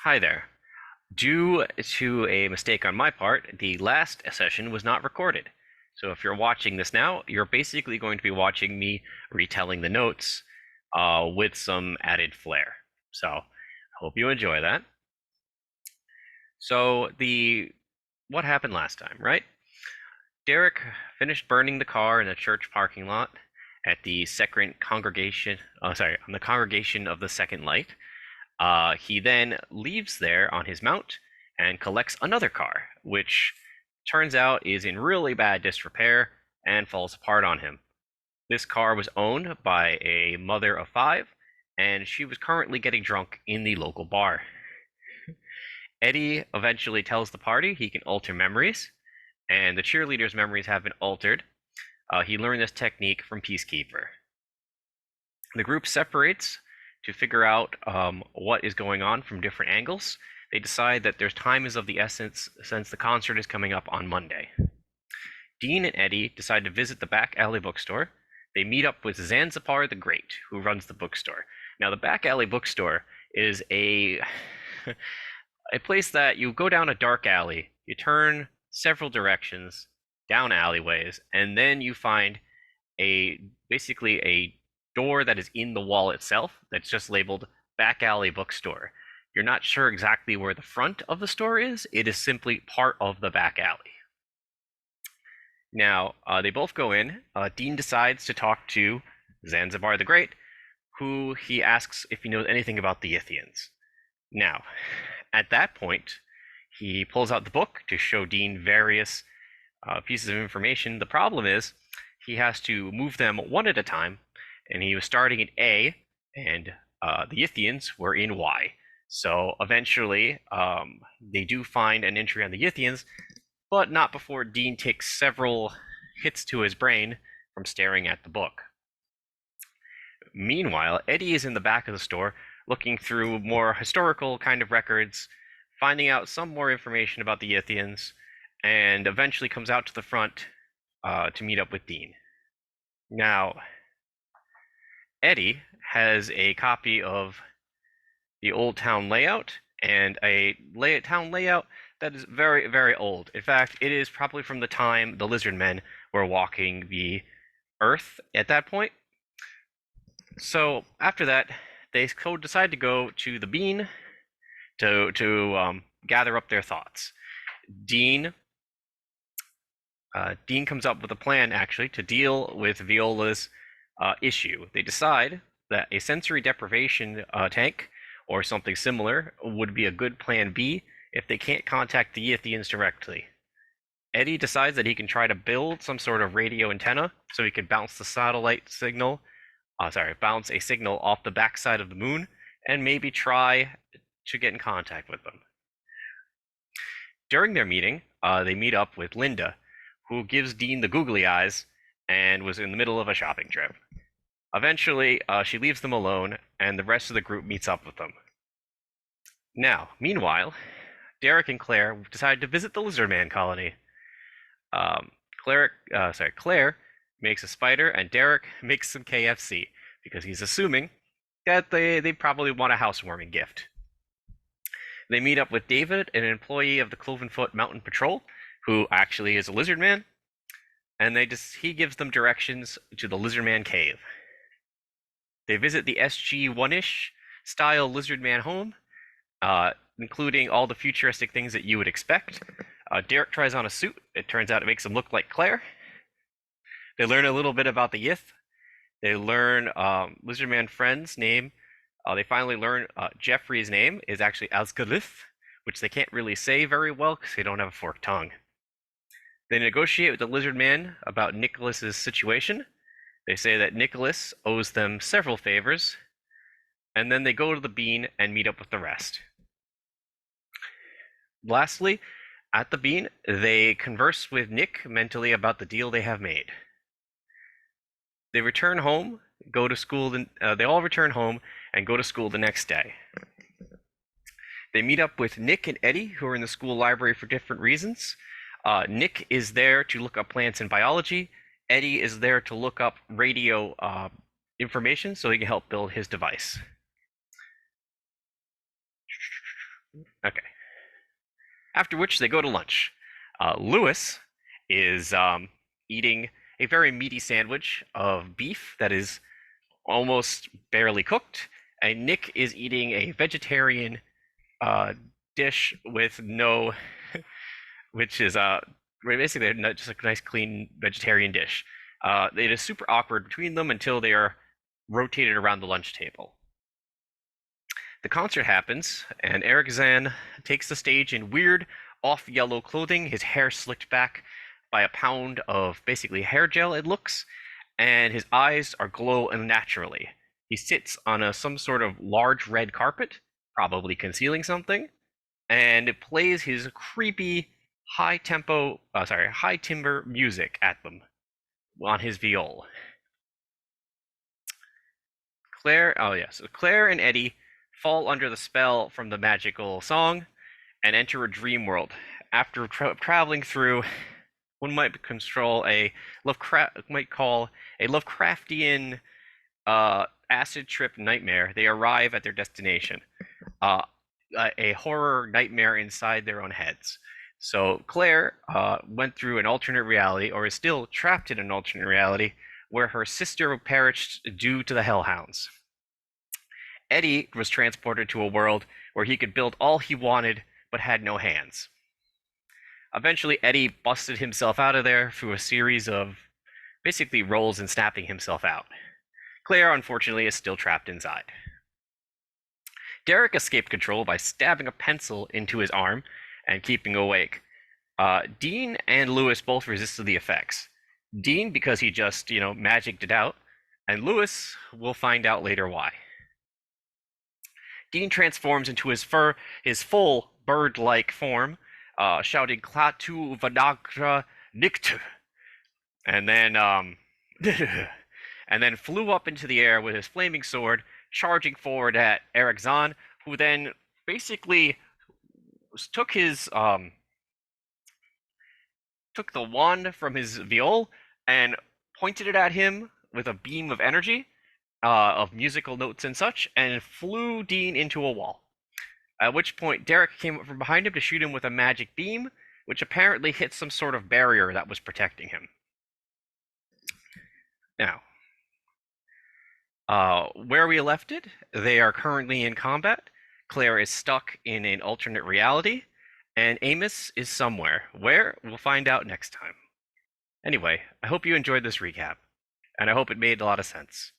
Hi there. Due to a mistake on my part, the last session was not recorded. So if you're watching this now, you're basically going to be watching me retelling the notes with some added flair. So I hope you enjoy that. So the what happened last time, right? Derek finished burning the car in a church parking lot at the second congregation. Oh, sorry, on the congregation of the Second Light. He then leaves there on his mount and collects another car, which turns out is in really bad disrepair and falls apart on him. This car was owned by a mother of five, and she was currently getting drunk in the local bar. Eddie eventually tells the party he can alter memories, and the cheerleader's memories have been altered. He learned this technique from Peacekeeper. The group separates to figure out what is going on from different angles. They decide that there's time is of the essence since the concert is coming up on Monday. Dean and Eddie decide to visit the back alley bookstore. They meet up with Zanzibar the Great, who runs the bookstore. Now, the back alley bookstore is a a place that you go down a dark alley, you turn several directions down alleyways, and then you find basically a door that is in the wall itself that's just labeled back alley bookstore. You're not sure exactly where the front of the store is. It is simply part of the back alley. Now, they both go in. Dean decides to talk to Zanzibar the Great, who he asks if he knows anything about the Yithians. Now, at that point, he pulls out the book to show Dean various pieces of information. The problem is he has to move them one at a time, and he was starting in A, and the Yithians were in Y. So eventually, they do find an entry on the Yithians, but not before Dean takes several hits to his brain from staring at the book. Meanwhile, Eddie is in the back of the store looking through more historical kind of records, finding out some more information about the Yithians, and eventually comes out to the front to meet up with Dean. Now, Eddie has a copy of the old town layout and a town layout that is very, very old. In fact, it is probably from the time the lizard men were walking the earth at that point. So after that, they decide to go to the bean to gather up their thoughts. Dean comes up with a plan actually to deal with Viola's issue. They decide that a sensory deprivation tank or something similar would be a good plan B if they can't contact the Yithians directly. Eddie decides that he can try to build some sort of radio antenna so he can bounce the satellite signal, bounce a signal off the backside of the moon, and maybe try to get in contact with them. During their meeting, they meet up with Linda, who gives Dean the googly eyes and was in the middle of a shopping trip. Eventually, she leaves them alone, and the rest of the group meets up with them. Now, meanwhile, Derek and Claire decide to visit the Lizard Man colony. Claire makes a spider, and Derek makes some KFC because he's assuming that they probably want a housewarming gift. They meet up with David, an employee of the Clovenfoot Mountain Patrol, who actually is a lizard man, and he gives them directions to the Lizard Man cave. They visit the SG-1-ish style Lizard Man home, including all the futuristic things that you would expect. Derek tries on a suit. It turns out it makes him look like Claire. They learn a little bit about the Yith. They learn Lizard Man friend's name. They finally learn Jeffrey's name is actually Azgalith, which they can't really say very well because they don't have a forked tongue. They negotiate with the Lizard Man about Nicholas's situation. They say that Nicholas owes them several favors, and then they go to the bean and meet up with the rest. Lastly, at the bean, they converse with Nick mentally about the deal they have made. They return home, go to school. They all return home and go to school the next day. They meet up with Nick and Eddie, who are in the school library for different reasons. Nick is there to look up plants and biology. Eddie is there to look up radio information so he can help build his device. Okay. After which they go to lunch. Lewis is eating a very meaty sandwich of beef that is almost barely cooked, and Nick is eating a vegetarian uh, dish with no, which is basically just a nice clean vegetarian dish. It is super awkward between them until they are rotated around the lunch table. The concert happens, and Eric Zan takes the stage in weird, off yellow clothing, his hair slicked back by a pound of basically hair gel, it looks, and his eyes are glow unnaturally. He sits on some sort of large red carpet, probably concealing something, and plays his creepy high timbre music at them on his viol. Claire and Eddie fall under the spell from the magical song and enter a dream world. After traveling through, one might control a might call a Lovecraftian acid trip nightmare. They arrive at their destination, uh, a horror nightmare inside their own heads. So Claire went through an alternate reality, or is still trapped in an alternate reality, where her sister perished due to the hellhounds. Eddie was transported to a world where he could build all he wanted but had no hands. Eventually, Eddie busted himself out of there through a series of basically rolls and snapping himself out. Claire, unfortunately, is still trapped inside. Derek escaped control by stabbing a pencil into his arm and keeping awake. Dean and Lewis both resisted the effects. Dean, because he just, magicked it out, and Lewis, we'll find out later why. Dean transforms into his full bird-like form, shouting "Klaatu Vanagra Nikt," and then and then flew up into the air with his flaming sword, charging forward at Eric Zahn, who then basically took took the wand from his viol and pointed it at him with a beam of energy, of musical notes and such, and flew Dean into a wall. At which point, Derek came up from behind him to shoot him with a magic beam, which apparently hit some sort of barrier that was protecting him. Now, where we left it, they are currently in combat. Claire is stuck in an alternate reality, and Amos is somewhere. Where? We'll find out next time. Anyway, I hope you enjoyed this recap, and I hope it made a lot of sense.